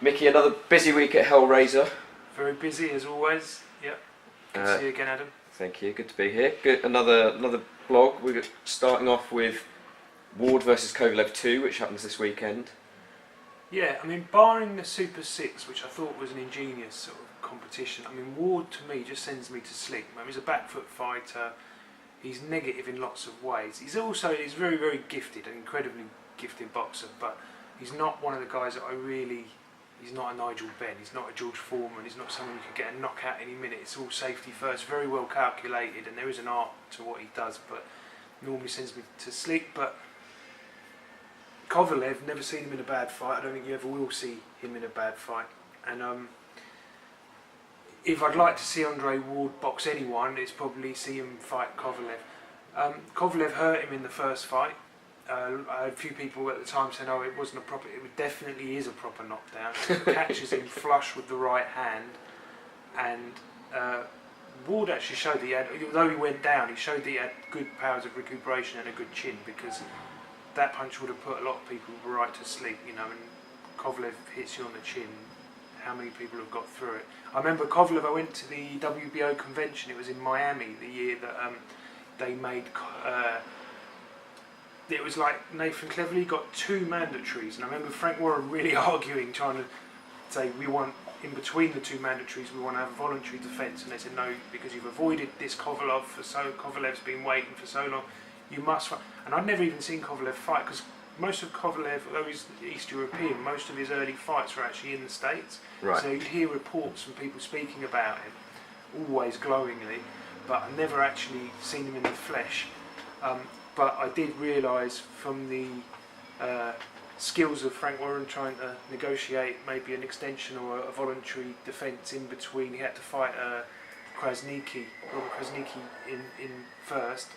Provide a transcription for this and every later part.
Mickey, another busy week at Hellraiser. Very busy as always. Yep. Good to see you again, Adam. Thank you. Good to be here. Good. Another blog. We're starting off with Ward versus Kovalev 2, which happens this weekend. Yeah, I mean, barring the Super 6, which I thought was an ingenious sort of competition, I mean, Ward to me just sends me to sleep. I mean, he's a back foot fighter. He's negative in lots of ways. He's very, very gifted, an incredibly gifted boxer, but he's not one of the guys that he's not a Nigel Benn, he's not a George Foreman, he's not someone who could get a knockout any minute. It's all safety first, very well calculated, and there is an art to what he does, but normally sends me to sleep. But Kovalev, never seen him in a bad fight. I don't think you ever will see him in a bad fight. And if I'd like to see Andre Ward box anyone, it's probably see him fight Kovalev. Kovalev hurt him in the first fight. I had a few people at the time saying, "Oh, it wasn't a proper." It definitely is a proper knockdown. He catches him flush with the right hand, and Ward actually showed that he had, although he went down, he showed that he had good powers of recuperation and a good chin, because that punch would have put a lot of people right to sleep, you know. And Kovalev hits you on the chin. How many people have got through it? I remember Kovalev. I went to the WBO convention. It was in Miami the year that they made. It was like Nathan Cleverly got 2 mandatories, and I remember Frank Warren really arguing, trying to say we want in between the 2 mandatories, we want to have a voluntary defence, and they said no, because you've avoided this Kovalev's been waiting for so long, you must fight. And I'd never even seen Kovalev fight, because most of Kovalev, although he's East European, most of his early fights were actually in the States. Right. So you'd hear reports from people speaking about him, always glowingly, but I've never actually seen him in the flesh. But I did realise from the skills of Frank Warren trying to negotiate maybe an extension or a voluntary defence in between. He had to fight Robert Krasniqi in first,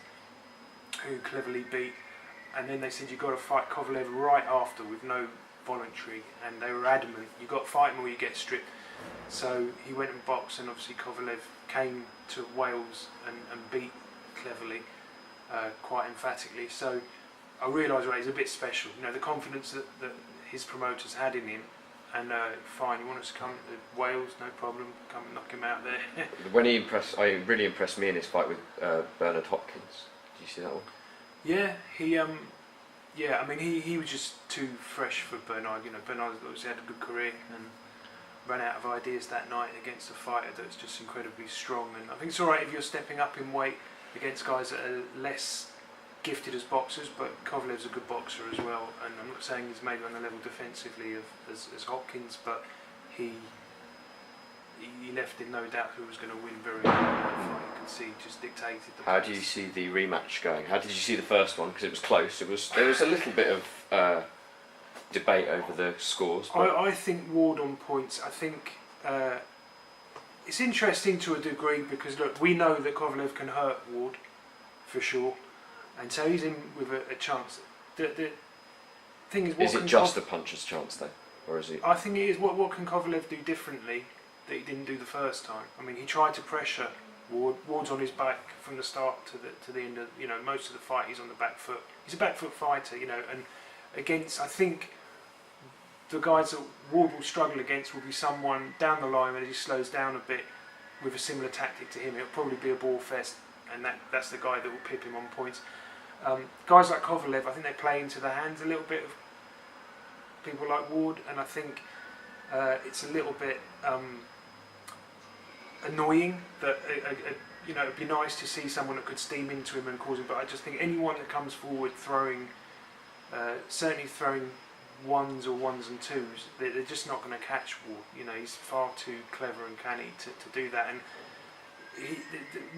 who Cleverly beat, and then they said you've got to fight Kovalev right after with no voluntary, and they were adamant, you've got to fight him or you get stripped. So he went and boxed, and obviously Kovalev came to Wales and beat Cleverly. Quite emphatically. So I realised, right, he's a bit special. You know, the confidence that his promoters had in him, and fine, he wanted us to come to Wales, no problem, come and knock him out there. When he really impressed me in his fight with Bernard Hopkins. Did you see that one? Yeah, I mean, he was just too fresh for Bernard. You know, Bernard obviously had a good career and ran out of ideas that night against a fighter that's just incredibly strong. And I think it's alright if you're stepping up in weight against guys that are less gifted as boxers, but Kovalev's a good boxer as well, and I'm not saying he's maybe on the level defensively as Hopkins, but he left in no doubt who was going to win very well in that fight. You could see just dictated the How pace. do you see the rematch going? How did you see the first one? Because it was close. There was a little bit of debate over the scores. I think Ward on points. I think it's interesting to a degree, because look, we know that Kovalev can hurt Ward for sure, and so he's in with a chance. The thing is, is it just a puncher's chance though, or is it? I think it is. What can Kovalev do differently that he didn't do the first time? I mean, he tried to pressure Ward. Ward's on his back from the start to the end of, you know, most of the fight. He's on the back foot. He's a back foot fighter, you know, and against, I think, the guys that Ward will struggle against will be someone down the line when he slows down a bit with a similar tactic to him. It'll probably be a ball fest, and that's the guy that will pip him on points. Guys like Kovalev, I think they play into the hands a little bit of people like Ward, and I think it's a little bit annoying that you know, it'd be nice to see someone that could steam into him and cause him, but I just think anyone that comes forward throwing, certainly throwing ones or 1s and 2s, they're just not going to catch Ward. You know, he's far too clever and canny to do that. And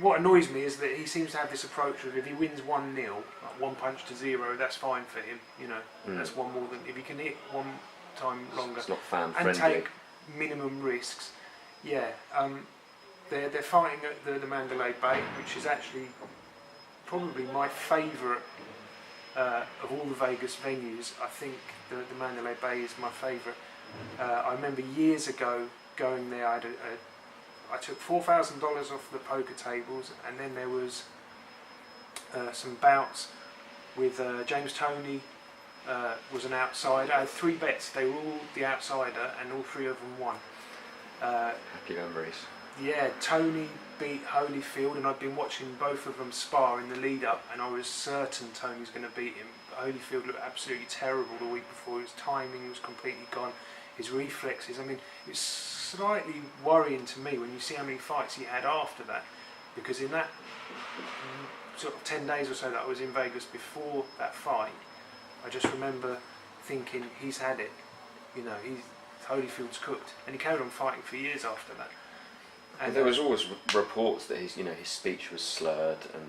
what annoys me is that he seems to have this approach of, if he wins 1-0, like 1 punch to 0, that's fine for him. You know, that's one more than if he can hit one time longer. It's not fan friendly. And take minimum risks. Yeah, they're fighting at the Mandalay Bay, which is actually probably my favourite of all the Vegas venues. I think the Mandalay Bay is my favourite. I remember years ago going there. I took $4,000 off the poker tables, and then there was some bouts with James Toney, was an outsider. I had 3 bets. They were all the outsider, and all 3 of them won. Happy memories. Yeah, Tony beat Holyfield, and I'd been watching both of them spar in the lead up, and I was certain Tony's going to beat him. Holyfield looked absolutely terrible the week before. His timing was completely gone. His reflexes. I mean, it's slightly worrying to me when you see how many fights he had after that, because in that sort of 10 days or so that I was in Vegas before that fight, I just remember thinking, he's had it. You know, Holyfield's cooked, and he carried on fighting for years after that. And there was always reports that his speech was slurred, and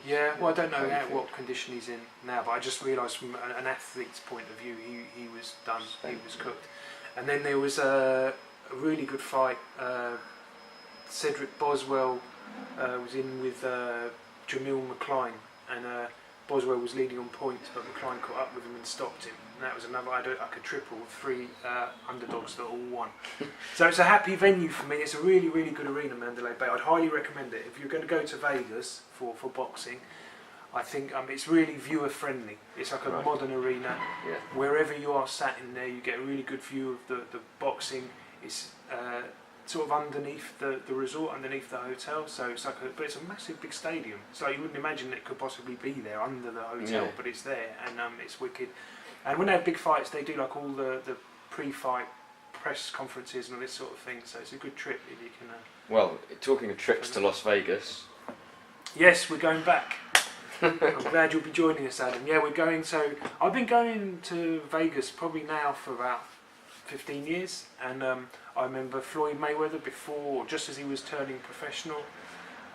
Yeah, well, I don't know what condition he's in now, but I just realised from an athlete's point of view, he was done, he was cooked. And then there was a really good fight. Cedric Boswell was in with Jamil McCline, and Boswell was leading on points, but McCline caught up with him and stopped him. And that was another, I could triple with 3 underdogs that all won. So it's a happy venue for me. It's a really, really good arena, Mandalay Bay. I'd highly recommend it. If you're going to go to Vegas for boxing, I think it's really viewer friendly. It's like a modern arena. Yeah. Wherever you are sat in there, you get a really good view of the boxing. It's sort of underneath the resort, underneath the hotel. So it's like but it's a massive big stadium. So you wouldn't imagine it could possibly be there under the hotel, but it's there, and it's wicked. And when they have big fights, they do like all the pre-fight press conferences and all this sort of thing. So it's a good trip if you can. Well, talking of trips to Las Vegas. Yes, we're going back. I'm glad you'll be joining us, Adam. Yeah, we're going. So I've been going to Vegas probably now for about 15 years, and I remember Floyd Mayweather before, just as he was turning professional.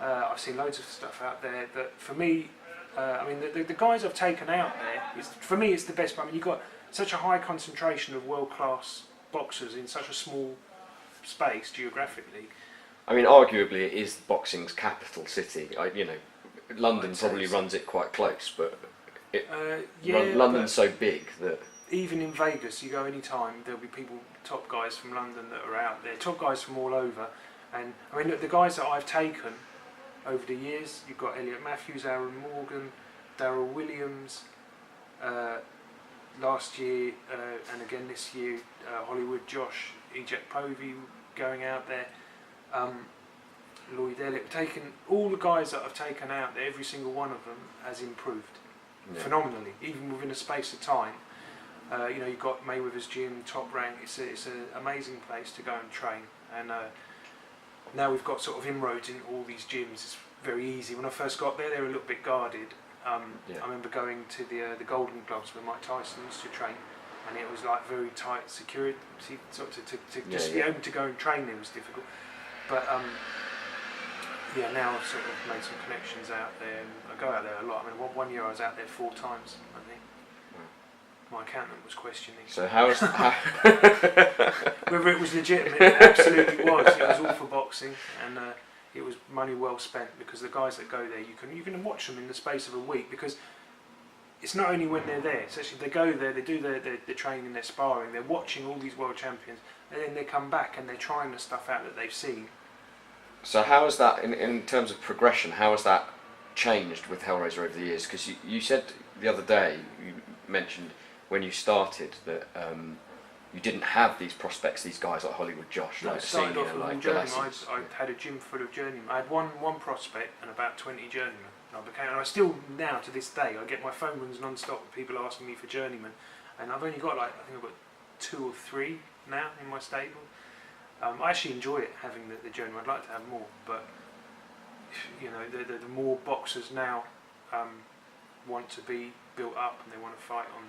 I've seen loads of stuff out there that, for me, I mean, the guys I've taken out there, for me, it's the best. I mean, you've got such a high concentration of world-class boxers in such a small space geographically. I mean, arguably, it is boxing's capital city. London probably runs it quite close, but London's so big that even in Vegas, you go any time, there'll be people, top guys from London that are out there, top guys from all over. And I mean, look, the guys that I've taken over the years, you've got Elliot Matthews, Aaron Morgan, Darryl Williams, last year and again this year, Hollywood Josh, Ejek Povey going out there, Lloyd Elliott. Taken all the guys that I've taken out there, every single one of them has improved phenomenally, even within a space of time. You've got Mayweather's gym, Top Rank. It's an amazing place to go and train, and now we've got sort of inroads in all these gyms. It's very easy. When I first got there, they were a little bit guarded. I remember going to the Golden Gloves where Mike Tyson used to train, and it was like very tight security. So to just be able to go and train there was difficult. But now I've sort of made some connections out there, and I go out there a lot. I mean, one year I was out there 4 times, I think. My accountant was questioning. So how's whether it was legitimate? It absolutely was. It was all for boxing, and it was money well spent, because the guys that go there, you can watch them in the space of a week, because it's not only when they're there. It's actually they go there, they do their training, their sparring, they're watching all these world champions, and then they come back and they're trying the stuff out that they've seen. So how has that, in terms of progression, how has that changed with Hellraiser over the years? Because you said the other day, you mentioned when you started that you didn't have these prospects, these guys like Hollywood Josh, No, like I started off like with journeymen. I had a gym full of journeymen. I had one prospect and about 20 journeymen. And I still, now to this day, I get my phone rings non-stop with people asking me for journeymen, and I've only got I think I've got 2 or 3 now in my stable. I actually enjoy it, having the journeyman. I'd like to have more, but the more boxers now want to be built up, and they want to fight on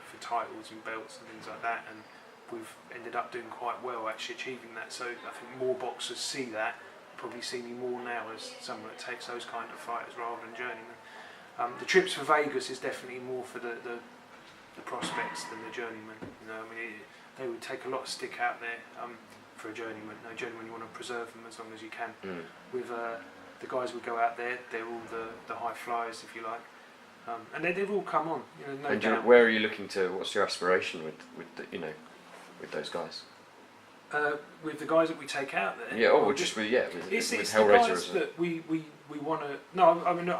for titles and belts and things like that, and we've ended up doing quite well actually achieving that. So I think more boxers see that, probably see me more now as someone that takes those kind of fighters rather than journeymen. The trips for Vegas is definitely more for the prospects than the journeymen. They would take a lot of stick out there for a journeyman. No journeyman, you want to preserve them as long as you can. With the guys who go out there, they're all the high flyers, if you like. And they've all come on, no doubt. Where are you looking to? What's your aspiration with those guys? With the guys that we take out there. Yeah, with it's Hellraiser. The guys that we want to. No, I mean,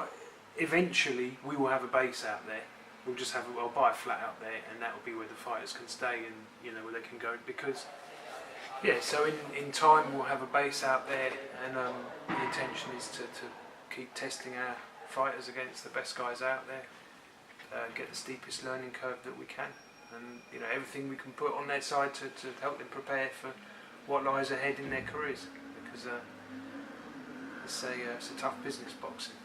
eventually we will have a base out there. we'll just I'll buy a flat out there, and that will be where the fighters can stay, and where they can go, because so in time we'll have a base out there, and the intention is to keep testing our fighters against the best guys out there, get the steepest learning curve that we can, and everything we can put on their side to help them prepare for what lies ahead in their careers, because it's a tough business, boxing.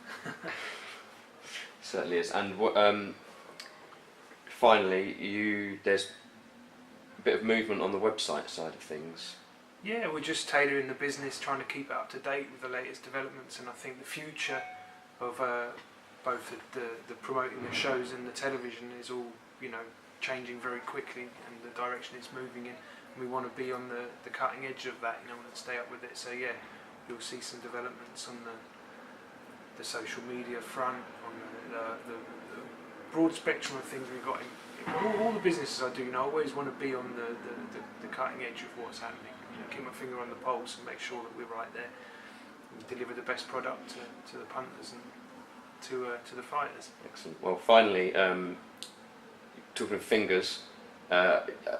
Certainly is. And finally, there's a bit of movement on the website side of things. Yeah, we're just tailoring the business, trying to keep it up to date with the latest developments, and I think the future of both the promoting the shows and the television is all changing very quickly, and the direction it's moving in. We want to be on the cutting edge of that, and stay up with it. So yeah, you'll see some developments on the social media front, on the broad spectrum of things we've got in all the businesses I do. I always want to be on the cutting edge of what's happening. Keep my finger on the pulse and make sure that we're right there, and deliver the best product to the punters and to the fighters. Excellent. Well, finally, talking of fingers,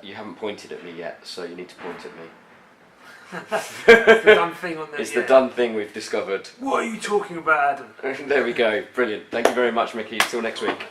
you haven't pointed at me yet, so you need to point at me. It's the done thing on the. It's the done thing we've discovered. What are you talking about, Adam? There we go. Brilliant. Thank you very much, Mickey. Till next week.